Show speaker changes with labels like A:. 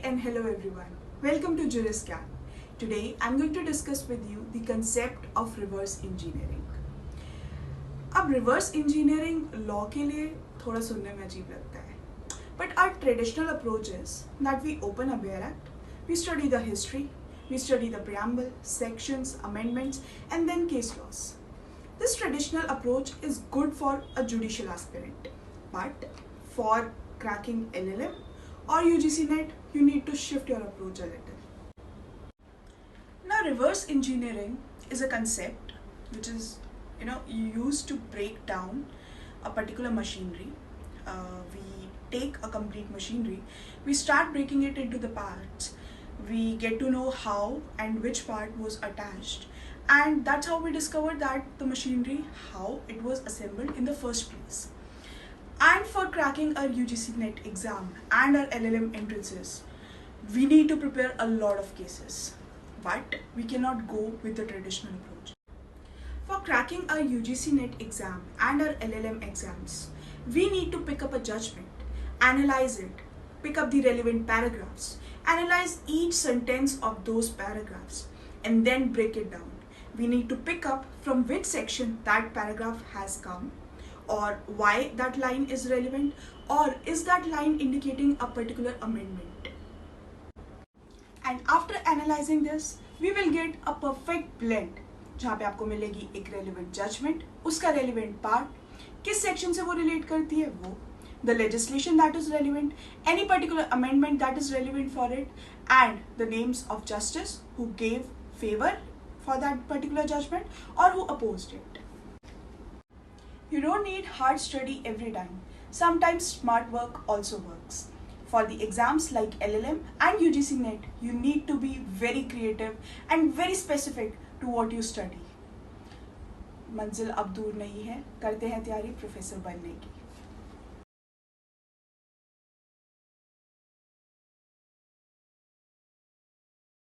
A: and hello everyone. Welcome to JurisCam. Today I'm going to discuss with you the concept of reverse engineering. अब reverse engineering law के लिए थोड़ा सुनने में अजीब लगता है. But our traditional approach is that we open a bare act, we study the history, we study the preamble, sections, amendments, and then case laws. This traditional approach is good for a judicial aspirant, but for cracking LLM or UGC NET, you need to shift your approach a little. Now, reverse engineering is a concept which is used to break down a particular machinery. We take a complete machinery, we start breaking it into the parts, we get to know how and which part was attached, and that's how we discover that the machinery, how it was assembled in the first place. And for cracking our UGC NET exam and our LLM entrances, we need to prepare a lot of cases, but we cannot go with the traditional approach. For cracking our UGC NET exam and our LLM exams, we need to pick up a judgment, analyze it, pick up the relevant paragraphs, analyze each sentence of those paragraphs, and then break it down. We need to pick up from which section that paragraph has come, or why that line is relevant, or is that line indicating a particular amendment. And after analyzing this, we will get a perfect blend जहाँ पे आपको मिलेगी एक relevant judgment, उसका relevant part, किस section से वो relate करती है वो, the legislation that is relevant, any particular amendment that is relevant for it, and the names of justice who gave favor for that particular judgment or who opposed it. You don't need hard study every time. Sometimes smart work also works. For the exams like LLM and UGC NET, you need to be very creative and very specific to what you study. मंजिल अब दूर नहीं है, करते हैं तैयारी professor बनने की.